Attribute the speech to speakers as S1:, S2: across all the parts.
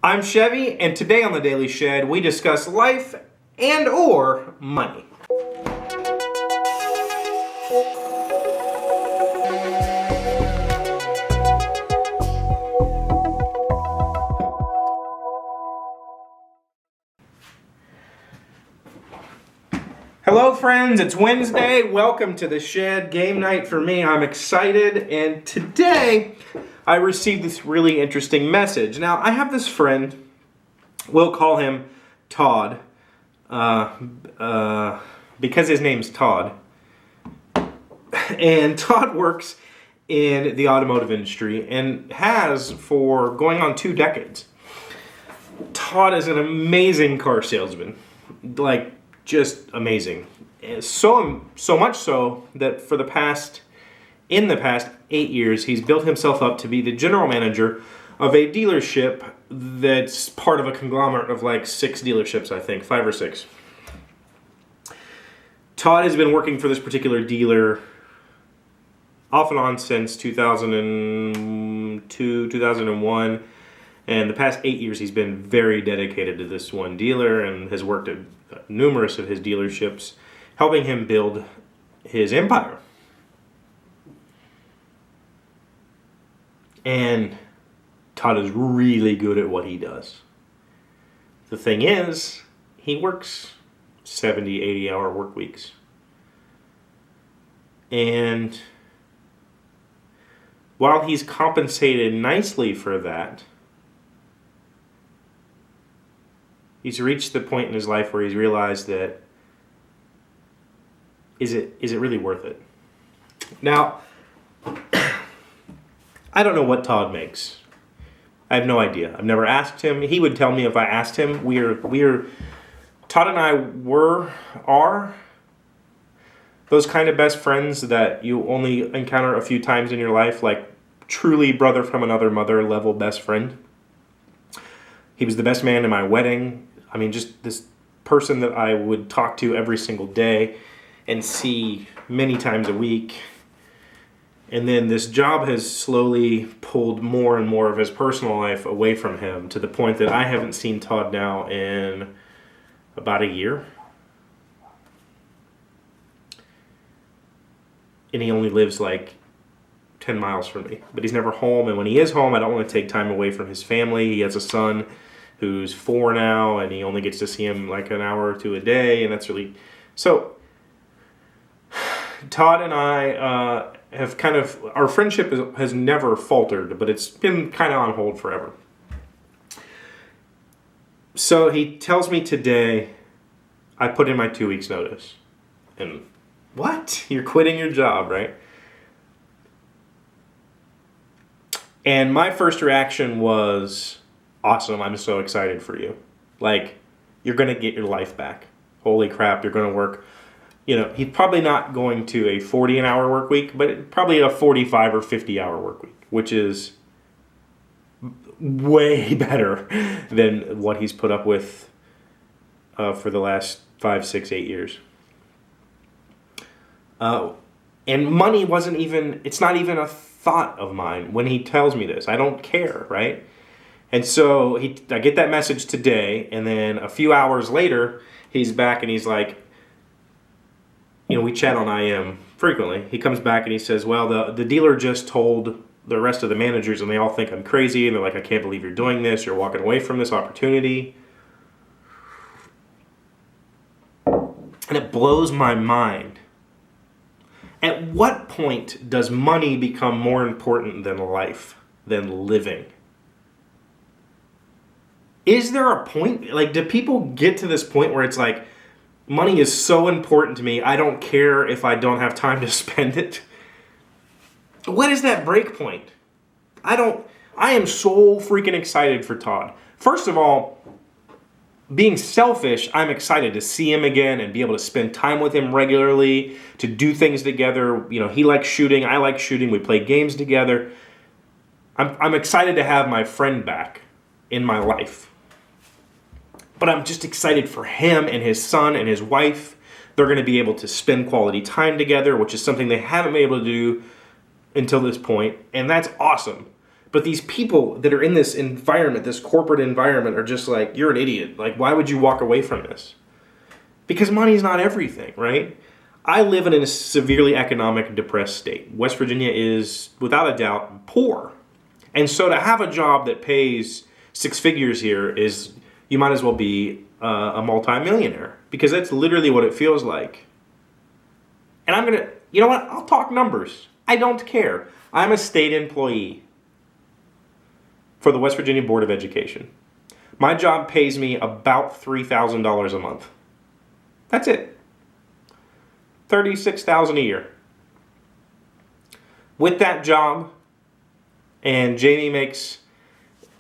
S1: I'm Chevy, and today on the Daily Shed, we discuss life and or money. Hello friends, it's Wednesday. Welcome to the Shed. Game night for me. I'm excited, and today I received this really interesting message. Now, I have this friend, we'll call him Todd, because his name's Todd. And Todd works in the automotive industry and has for going on 2 decades. Todd is an amazing car salesman, just amazing. So much so that in the past 8 years, he's built himself up to be the general manager of a dealership that's part of a conglomerate of 6 dealerships, I think, 5 or 6. Todd has been working for this particular dealer off and on since 2002, 2001. And the past 8 years, he's been very dedicated to this one dealer and has worked at numerous of his dealerships, helping him build his empire. And Todd is really good at what he does. The thing is, he works 70, 80-hour work weeks. And while he's compensated nicely for that, he's reached the point in his life where he's realized that is it really worth it? Now, I don't know what Todd makes. I have no idea. I've never asked him. He would tell me if I asked him. Todd and I are those kind of best friends that you only encounter a few times in your life, like truly brother from another mother level best friend. He was the best man in my wedding. I mean, just this person that I would talk to every single day and see many times a week. And then this job has slowly pulled more and more of his personal life away from him to the point that I haven't seen Todd now in about a year. And he only lives 10 miles from me. But he's never home, and when he is home, I don't want to take time away from his family. He has a son who's 4 now, and he only gets to see him an hour or two a day, and that's really... So, Todd and I have our friendship has never faltered, but it's been kind of on hold forever. So he tells me today, I put in my 2 weeks notice. And, what? You're quitting your job, right? And my first reaction was, awesome, I'm so excited for you. You're going to get your life back. Holy crap, you're going to work. He's probably not going to a 40-an-hour work week, but probably a 45 or 50-hour work week, which is way better than what he's put up with for the last 5, 6, 8 years. And money it's not even a thought of mine when he tells me this. I don't care, right? And so I get that message today, and then a few hours later, he's back and he's like, we chat on IM frequently. He comes back and he says, well, the dealer just told the rest of the managers, and they all think I'm crazy, and they're like, I can't believe you're doing this. You're walking away from this opportunity. And it blows my mind. At what point does money become more important than life, than living? Is there a point? Do people get to this point where it's money is so important to me, I don't care if I don't have time to spend it? What is that break point? I am so freaking excited for Todd. First of all, being selfish, I'm excited to see him again and be able to spend time with him regularly, to do things together. He likes shooting, I like shooting, we play games together. I'm excited to have my friend back in my life. But I'm just excited for him and his son and his wife. They're going to be able to spend quality time together, which is something they haven't been able to do until this point, and that's awesome. But these people that are in this environment, this corporate environment, are just like, you're an idiot. Like, why would you walk away from this? Because money's not everything, right? I live in a severely economic depressed state. West Virginia is, without a doubt, poor. And so to have a job that pays six figures here is, you might as well be a multimillionaire. Because that's literally what it feels like. And I'm going to, you know what? I'll talk numbers. I don't care. I'm a state employee for the West Virginia Board of Education. My job pays me about $3,000 a month. That's it. $36,000 a year. With that job, and Jamie makes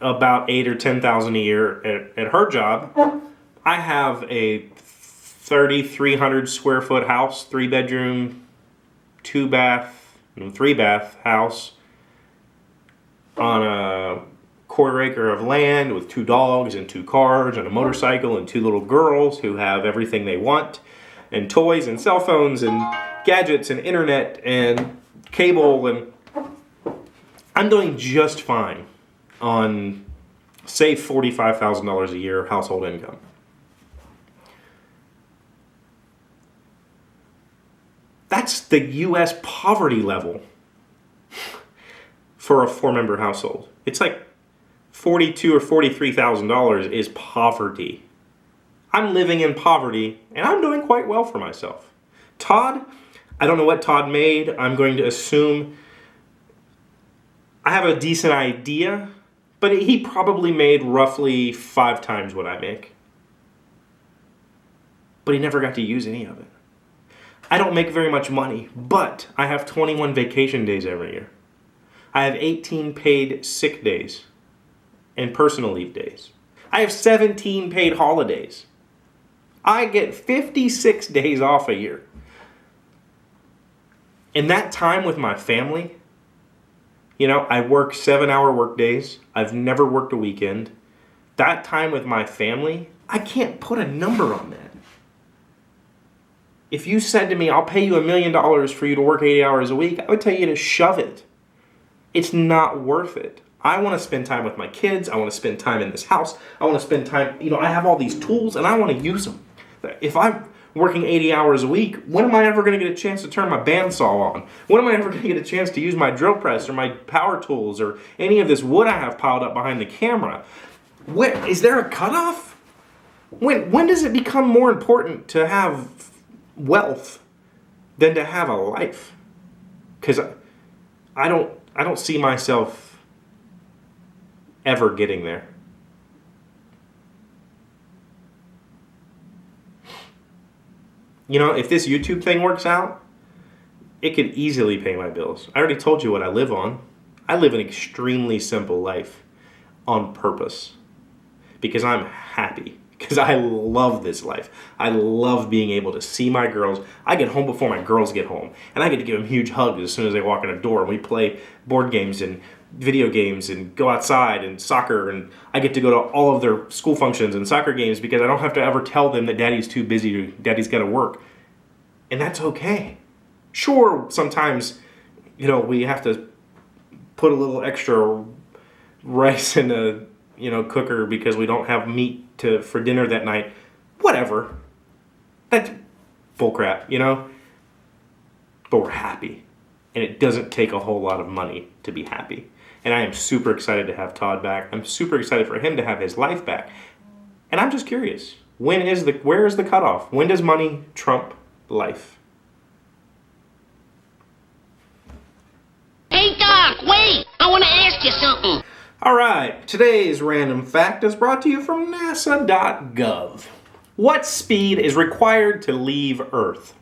S1: about $8,000 or $10,000 a year at her job, I have a 3,300 square foot house, 3-bedroom, 3-bath house on a quarter-acre of land with 2 dogs and 2 cars and a motorcycle and 2 little girls who have everything they want, and toys and cell phones and gadgets and internet and cable, and I'm doing just fine on, say, $45,000 a year household income. That's the U.S. poverty level for a 4-member household. It's like $42,000 or $43,000 is poverty. I'm living in poverty, and I'm doing quite well for myself. Todd, I don't know what Todd made. I'm going to assume I have a decent idea, but he probably made roughly 5 times what I make. But he never got to use any of it. I don't make very much money, but I have 21 vacation days every year. I have 18 paid sick days and personal leave days. I have 17 paid holidays. I get 56 days off a year. And that time with my family, you know, I work 7-hour work days. I've never worked a weekend. That time with my family, I can't put a number on that. If you said to me, I'll pay you $1 million for you to work 80 hours a week, I would tell you to shove it. It's not worth it. I want to spend time with my kids. I want to spend time in this house. I want to spend time, you know, I have all these tools and I want to use them. If I'm working 80 hours a week, when am I ever going to get a chance to turn my bandsaw on? When am I ever going to get a chance to use my drill press or my power tools or any of this wood I have piled up behind the camera? Is there a cutoff? When does it become more important to have wealth than to have a life? Because I don't see myself ever getting there. You know, if this YouTube thing works out, it could easily pay my bills. I already told you what I live on. I live an extremely simple life on purpose because I'm happy. Because I love this life. I love being able to see my girls. I get home before my girls get home. And I get to give them huge hugs as soon as they walk in the door. And we play board games and video games and go outside and soccer. And I get to go to all of their school functions and soccer games because I don't have to ever tell them that daddy's too busy, daddy's got to work. And that's okay. Sure, sometimes, you know, we have to put a little extra rice in a, you know, cooker because we don't have meat for dinner that night. Whatever. That's bullcrap, you know? But we're happy. And it doesn't take a whole lot of money to be happy. And I am super excited to have Todd back. I'm super excited for him to have his life back. And I'm just curious. Where is the cutoff? When does money trump life?
S2: Hey, Doc, wait! I want to ask you something.
S1: All right, today's random fact is brought to you from NASA.gov. What speed is required to leave Earth?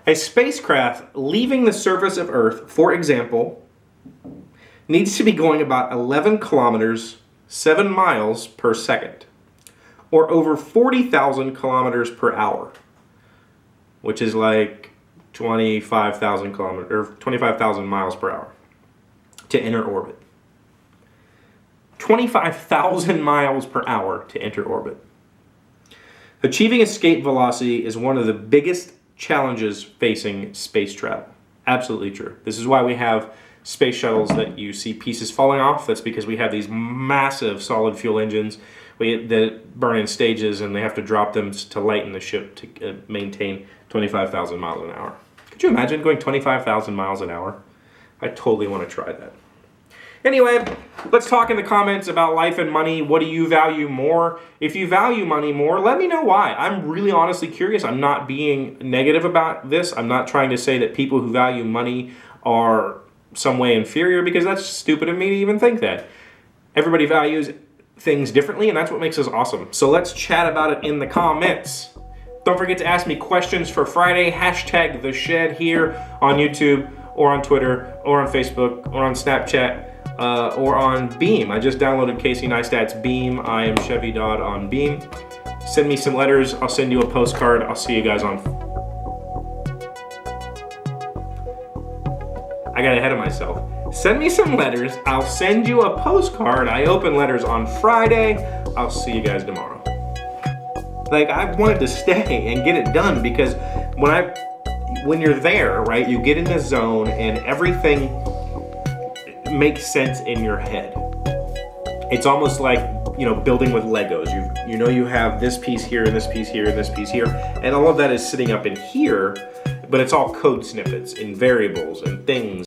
S1: A spacecraft leaving the surface of Earth, for example, needs to be going about 11 kilometers, 7 miles per second, or over 40,000 kilometers per hour, which is like 25,000 miles per hour, to enter orbit. 25,000 miles per hour to enter orbit. Achieving escape velocity is one of the biggest challenges facing space travel. Absolutely true. This is why we have space shuttles that you see pieces falling off. That's because we have these massive solid fuel engines that burn in stages, and they have to drop them to lighten the ship to maintain 25,000 miles an hour. Could you imagine going 25,000 miles an hour? I totally want to try that. Anyway, let's talk in the comments about life and money. What do you value more? If you value money more, let me know why. I'm really honestly curious. I'm not being negative about this. I'm not trying to say that people who value money are some way inferior, because that's stupid of me to even think that. Everybody values things differently, and that's what makes us awesome. So let's chat about it in the comments. Don't forget to ask me questions for Friday. Hashtag The Shed here on YouTube, or on Twitter, or on Facebook, or on Snapchat, or on Beam. I just downloaded Casey Neistat's Beam. I am Chevy Dodd on Beam. Send me some letters. I'll send you a postcard. I'll see you guys on... I got ahead of myself. Send me some letters. I'll send you a postcard. I open letters on Friday. I'll see you guys tomorrow. Like, I wanted to stay and get it done, because when you're there, right, you get in the zone and everything makes sense in your head. It's almost like, building with Legos. You have this piece here, and this piece here, and this piece here, and all of that is sitting up in here, but it's all code snippets and variables and things